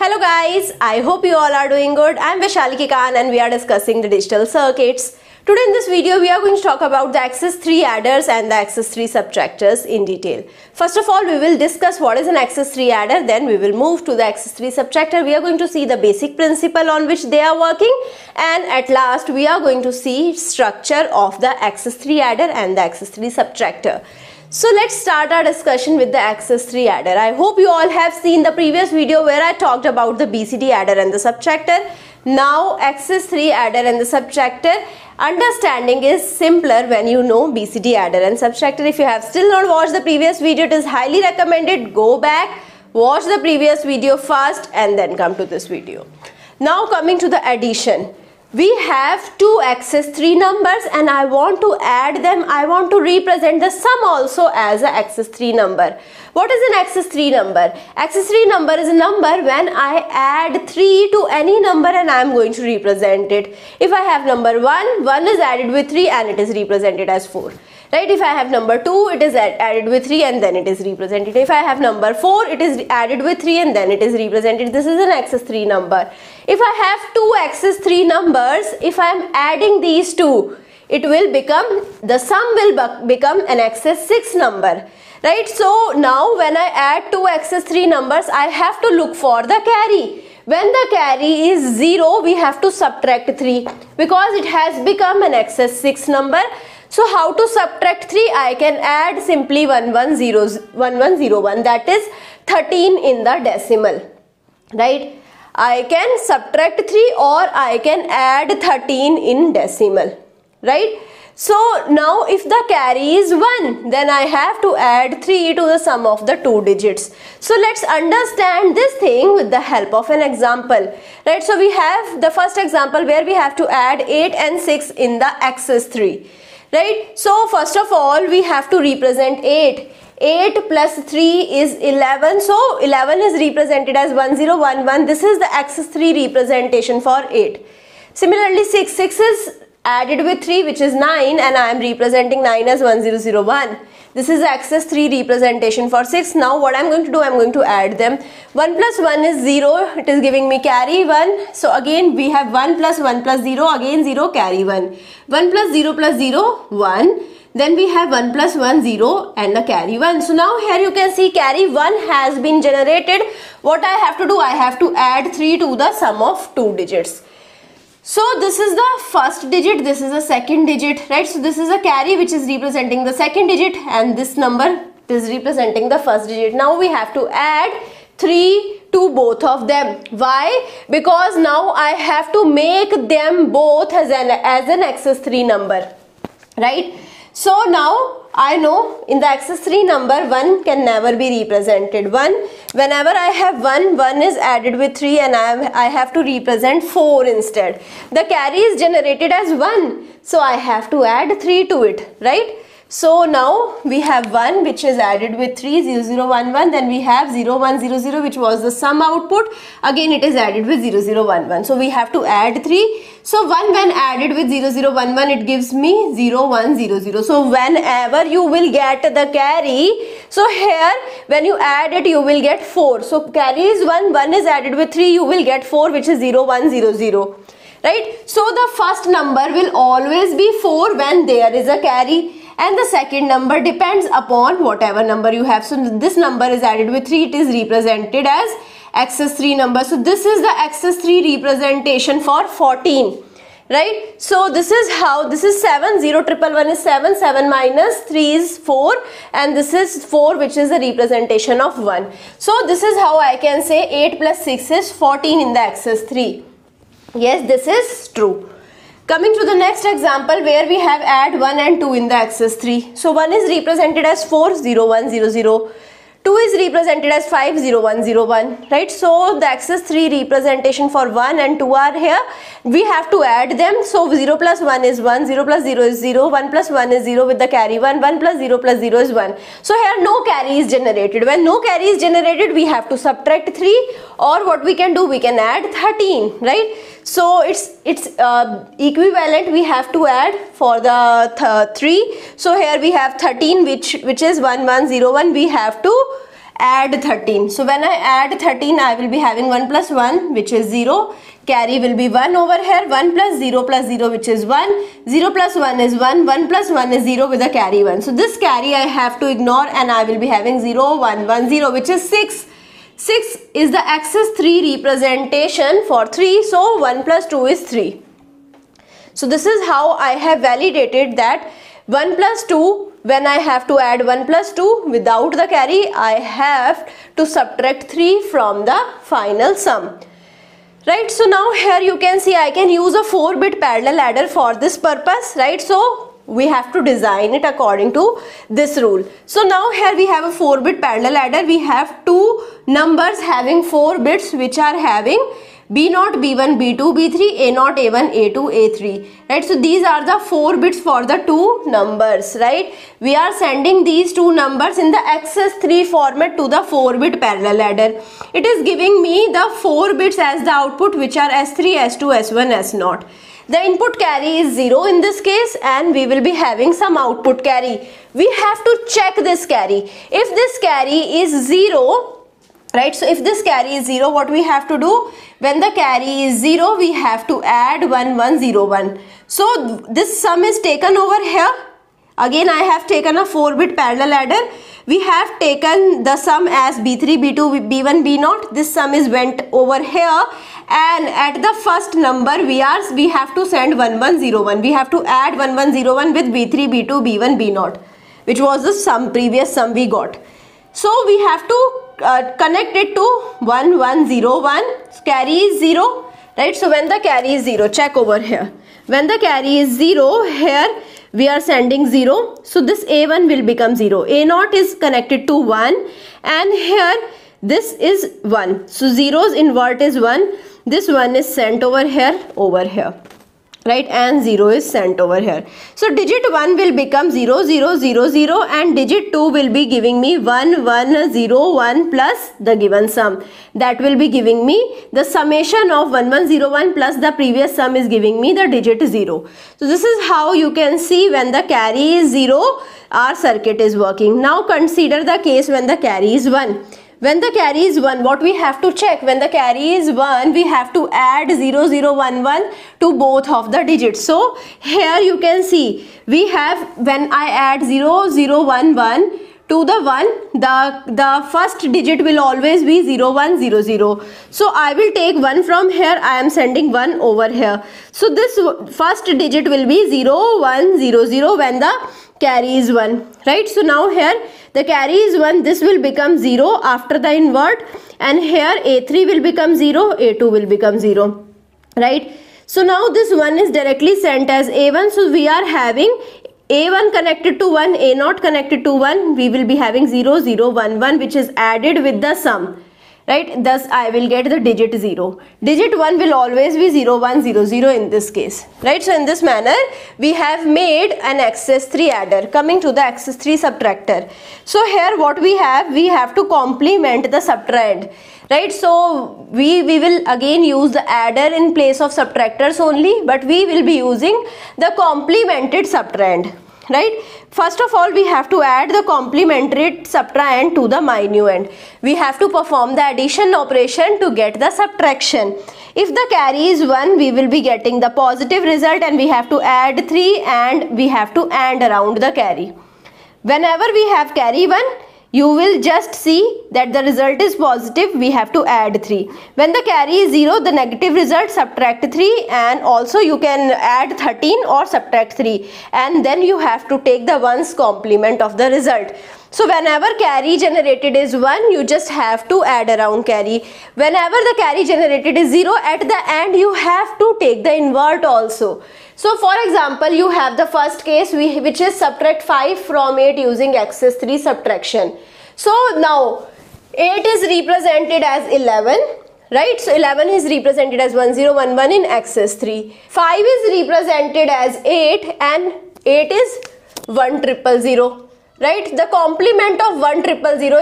Hello guys, I hope you all are doing good. I am Vaishali Khan and we are discussing the digital circuits. Today in this video we are going to talk about the access 3 adders and the access 3 subtractors in detail. First of all, we will discuss what is an access 3 adder, then we will move to the access 3 subtractor. We are going to see the basic principle on which they are working, and at last we are going to see structure of the access 3 adder and the access 3 subtractor. So let's start our discussion with the access 3 adder. I hope you all have seen the previous video where I talked about the BCD adder and the subtractor. Now access 3 adder and the subtractor. Understanding is simpler when you know BCD adder and subtractor. If you have still not watched the previous video, it is highly recommended. Go back, watch the previous video first and then come to this video. Now coming to the addition. We have two access 3 numbers and I want to add them. I want to represent the sum also as an access 3 number. What is an access 3 number? Access 3 number is a number when I add 3 to any number and I am going to represent it. If I have number 1, 1 is added with 3 and it is represented as 4. Right? If I have number 2, it is added with 3 and then it is represented. If I have number 4, it is added with 3 and then it is represented. This is an access 3 number. If I have two access 3 numbers, if I am adding these two, it will become, the sum will become an access 6 number. Right? So now when I add two access 3 numbers, I have to look for the carry. When the carry is 0, we have to subtract 3 because it has become an access 6 number. So how to subtract 3? I can add simply 1101, that is 13 in the decimal. Right? I can subtract 3 or I can add 13 in decimal. Right? So now if the carry is 1, then I have to add 3 to the sum of the two digits. So let's understand this thing with the help of an example. Right? So we have the first example where we have to add 8 and 6 in the access 3. Right? So first of all we have to represent 8. 8 plus 3 is 11. So 11 is represented as 1011. This is the access 3 representation for 8. Similarly 6 is added with 3 which is 9 and I am representing 9 as 1001. This is access 3 representation for 6. Now what I am going to do, I am going to add them. 1 plus 1 is 0. It is giving me carry 1. So again we have 1 plus 1 plus 0. Again 0 carry 1. 1 plus 0 plus 0 1. Then we have 1 plus 1 0 and a carry 1. So now here you can see carry 1 has been generated. What I have to do, I have to add 3 to the sum of two digits. So this is the first digit, this is the second digit, right? So this is a carry which is representing the second digit and this number is representing the first digit. Now we have to add 3 to both of them. Why? Because now I have to make them both as an access 3 number, right? So now I know in the access 3 number 1 can never be represented. 1, whenever I have 1, 1 is added with 3 and I have to represent 4 instead. The carry is generated as 1. So I have to add 3 to it, right? So now we have 1 which is added with 3, 0011. Then we have 0100 which was the sum output. Again it is added with 0011. So we have to add 3. So 1 when added with 0011 it gives me 0100. So whenever you will get the carry, so here when you add it you will get 4. So carry is 1, 1 is added with 3, you will get 4 which is 0100. Right? So the first number will always be 4 when there is a carry. And the second number depends upon whatever number you have. So this number is added with 3, it is represented as access 3 number. So this is the access 3 representation for 14. Right? So this is how, this is 7, 0111 is 7, 7 minus 3 is 4 and this is 4 which is the representation of 1. So this is how I can say 8 plus 6 is 14 in the access 3. Yes, this is true. Coming to the next example where we have add 1 and 2 in the access 3. So 1 is represented as 4, 0100. 2 is represented as 5, 0101. Right? So the access 3 representation for 1 and 2 are here. We have to add them. So 0 plus 1 is 1, 0 plus 0 is 0, 1 plus 1 is 0 with the carry 1, 1 plus 0 plus 0 is 1. So here no carry is generated. When no carry is generated, we have to subtract 3, or what we can do, we can add 13, right? So it's equivalent, we have to add for the 3. So here we have 13 which is 1101. We have to add 13. So when I add 13, I will be having 1 plus 1, which is 0. Carry will be 1 over here. 1 plus 0, which is 1. 0 plus 1 is 1. 1 plus 1 is 0 with a carry 1. So this carry I have to ignore, and I will be having 0, 1, 1, 0, which is 6. 6 is the axis 3 representation for 3. So 1 plus 2 is 3. So this is how I have validated that 1 plus 2, when I have to add 1 plus 2 without the carry, I have to subtract 3 from the final sum. Right, so now here you can see I can use a 4-bit parallel adder for this purpose, right? So we have to design it according to this rule. So now here we have a 4-bit parallel adder. We have two numbers having 4 bits, which are having B0, B1, B2, B3, A0, A1, A2, A3, right? So these are the 4 bits for the two numbers, right? We are sending these two numbers in the XS3 format to the 4-bit parallel adder. It is giving me the 4 bits as the output, which are S3, S2, S1, S0. The input carry is 0 in this case, and we will be having some output carry. We have to check this carry. If this carry is 0, right, so if this carry is 0, what we have to do? When the carry is 0, we have to add 1, 1, 0, 1. So this sum is taken over here. Again, I have taken a 4-bit parallel adder. We have taken the sum as B3, B2, B1, B0. This sum is went over here, and at the first number we have to send 1, 1, 0, 1. We have to add 1, 1, 0, 1 with B3, B2, B1, B0, which was the sum, previous sum we got. So we have to connect it to 1, 1, 0, 1. Carry is 0, right? So when the carry is 0, check over here. When the carry is 0, here we are sending 0. So this A1 will become 0. A0 is connected to 1, and here this is 1. So 0's invert is 1. This 1 is sent over here, right, and 0 is sent over here. So digit 1 will become 0, 0, 0, 0, and digit 2 will be giving me 1, 1, 0, 1 plus the given sum. That will be giving me the summation of 1, 1, 0, 1 plus the previous sum is giving me the digit 0. So this is how you can see when the carry is 0, our circuit is working. Now consider the case when the carry is 1. When the carry is 1, what we have to check? When the carry is 1, we have to add 0, 0, 1, 1 to both of the digits. So here you can see we have, when I add 0, 0, 1, 1 to the 1, the first digit will always be 0, 1, 0, 0. So I will take 1 from here. I am sending 1 over here. So this first digit will be 0, 1, 0, 0 when the carry is 1, right? So now here the carry is 1, this will become 0 after the invert, and here A3 will become 0, A2 will become 0, right? So now this 1 is directly sent as A1. So we are having A1 connected to 1, A0 connected to 1. We will be having 0, 0, 1, 1, which is added with the sum, right? Thus I will get the digit 0. Digit 1 will always be 0, 1, 0, 0 in this case, right? So in this manner we have made an XS3 adder. Coming to the XS3 subtractor. So here what we have to complement the subtrahend, right? So we will again use the adder in place of subtractors only, but we will be using the complemented subtrahend, right? First of all, we have to add the complementary subtrahend to the minuend. We have to perform the addition operation to get the subtraction. If the carry is 1, we will be getting the positive result, and we have to add 3, and we have to AND around the carry. Whenever we have carry 1, you will just see that the result is positive, we have to add 3. When the carry is 0, the negative result, subtract 3, and also you can add 13 or subtract 3, and then you have to take the ones complement of the result. So whenever carry generated is 1, you just have to add around carry. Whenever the carry generated is 0, at the end you have to take the invert also. So for example, you have the first case which is subtract 5 from 8 using XS3 subtraction. So now 8 is represented as 11, right? So 11 is represented as 1011 in XS3. 5 is represented as 8, and 8 is 1000. Right, the complement of 1000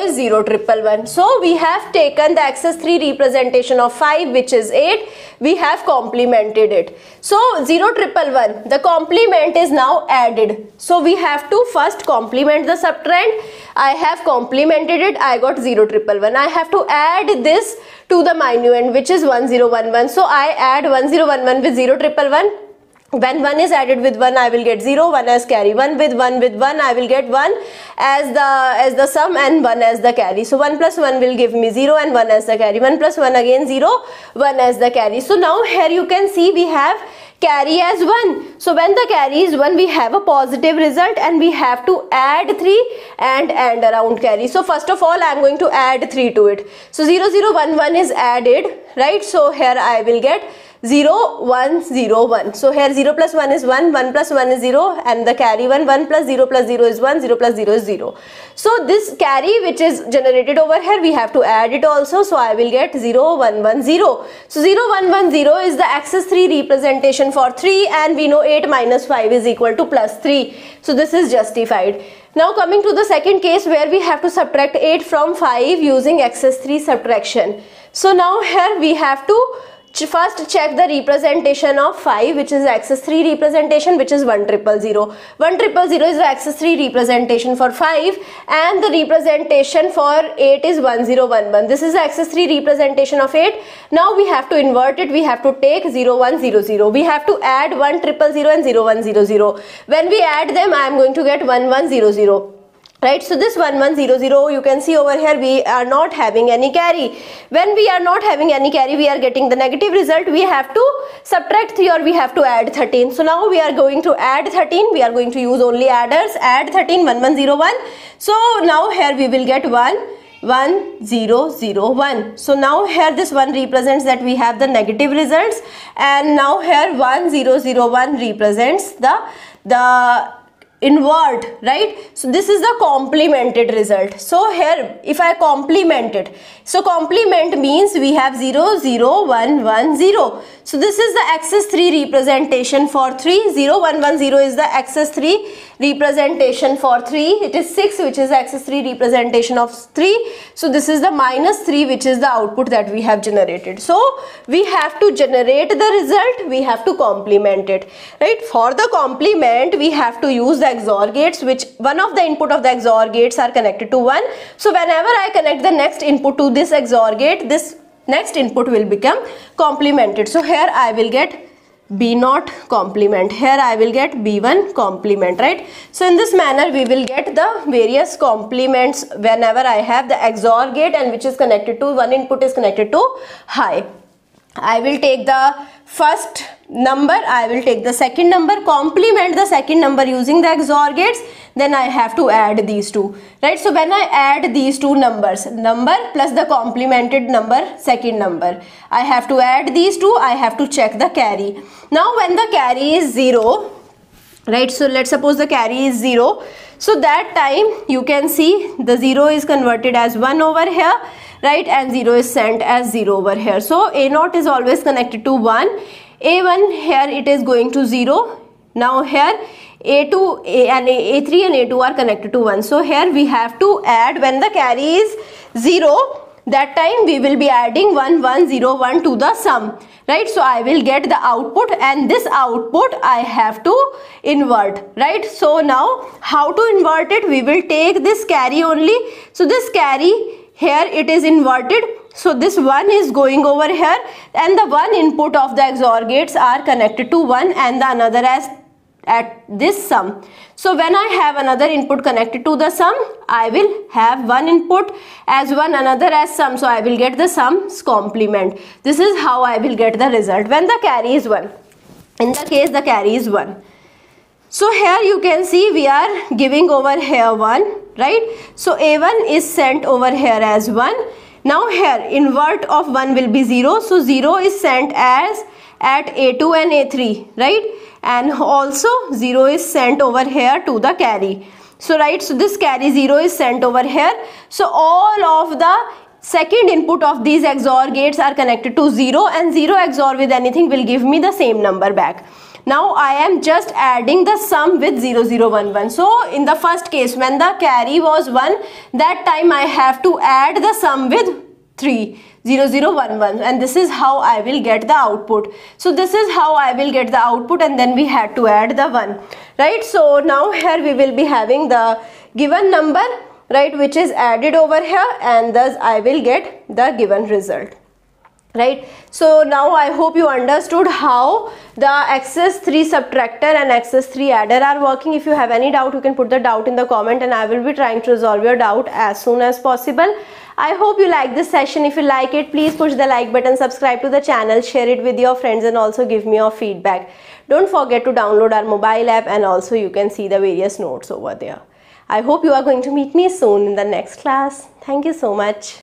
is 0111. So we have taken the XS3 representation of 5, which is 8. We have complemented it. So 0111, the complement is now added. So we have to first complement the subtrahend. I have complemented it, I got 0 triple 1. I have to add this to the minuend, which is 1 0 1 1. So I add 1 0 1 1 with 0 triple 1. When 1 is added with 1, I will get 0, 1 as carry. 1 with 1, I will get 1 as the sum and 1 as the carry. So 1 plus 1 will give me 0 and 1 as the carry. 1 plus 1 again 0, 1 as the carry. So now here you can see we have carry as 1. So when the carry is 1, we have a positive result and we have to add 3 and around carry. So first of all, I am going to add 3 to it. So 0 0 1 1 is added, right? So here I will get 0 1 0 1. So here 0 plus 1 is 1, 1 plus 1 is 0 and the carry 1, 1 plus 0 is 1, 0 plus 0 is 0. So this carry which is generated over here, we have to add it also. So I will get 0 1 1 0. So 0 1 1 0 is the axis 3 representation for 3, and we know 8 minus 5 is equal to plus 3. So this is justified. Now coming to the second case where we have to subtract 8 from 5 using axis 3 subtraction. So now here we have to first check the representation of 5, which is axis 3 representation, which is 1 triple 0. 1 triple 0 is the axis 3 representation for 5, and the representation for 8 is 1 0 1 1. This is the axis 3 representation of 8. Now we have to invert it. We have to take 0 1 0 0. We have to add 1 triple 0 and 0 1 0 0. When we add them, I am going to get 1 1 0 0. Right, so this 1 1 0 0, you can see over here we are not having any carry. When we are not having any carry, we are getting the negative result. We have to subtract 3 or we have to add 13. So now we are going to add 13. We are going to use only adders. Add 13, 1 1 0 1. So now here we will get 1 1 0 0 1. So now here this 1 represents that we have the negative results, and now here 1 0 0 1 represents the invert, right? So this is the complemented result. So here if I complement it, so complement means we have 0 0 1 1 0. So this is the axis 3 representation for 3. 0 1 1 0 is the axis 3 representation for 3. It is 6, which is axis 3 representation of 3. So this is the minus 3, which is the output that we have generated. So we have to generate the result, we have to complement it, right? For the complement, we have to use the XOR gates, which one of the input of the XOR gates are connected to 1. So whenever I connect the next input to this XOR gate, this next input will become complemented. So here I will get B0 complement, here I will get B1 complement, right? So in this manner we will get the various complements whenever I have the XOR gate and which is connected to one input is connected to high. I will take the first number, I will take the second number, complement the second number using the XOR gates, then I have to add these two, right? So when I add these two numbers, number plus the complemented number, second number, I have to add these two, I have to check the carry. Now when the carry is 0, right, so let's suppose the carry is 0, so that time you can see the 0 is converted as 1 over here, right, and 0 is sent as 0 over here. So A0 is always connected to 1, A1 here it is going to 0, now here A2 and A3 and A2 are connected to 1. So here we have to add, when the carry is 0, that time we will be adding 1 1 0 1 to the sum, right? So I will get the output, and this output I have to invert, right? So now how to invert it? We will take this carry only. So this carry here it is inverted, so this 1 is going over here, and the one input of the XOR gates are connected to 1 and the another as at this sum. So when I have another input connected to the sum, I will have one input as 1, another as sum, so I will get the sum's complement. This is how I will get the result when the carry is 1. In the case the carry is 1. So here you can see we are giving over here 1, right? So A1 is sent over here as 1. Now here invert of 1 will be 0. So 0 is sent as at A2 and A3, right? And also 0 is sent over here to the carry. So right, so this carry 0 is sent over here. So all of the second input of these XOR gates are connected to 0, and 0 XOR with anything will give me the same number back. Now I am just adding the sum with 0 0 1 1. So in the first case when the carry was 1, that time I have to add the sum with 3 0 0 1 1, and this is how I will get the output. So this is how I will get the output, and then we had to add the 1, right? So now here we will be having the given number, right, which is added over here, and thus I will get the given result. Right, so now I hope you understood how the access 3 subtractor and access 3 adder are working. If you have any doubt, you can put the doubt in the comment and I will be trying to resolve your doubt as soon as possible. I hope you like this session. If you like it, please push the like button, subscribe to the channel, share it with your friends, and also give me your feedback. Don't forget to download our mobile app, and also you can see the various notes over there. I hope you are going to meet me soon in the next class. Thank you so much.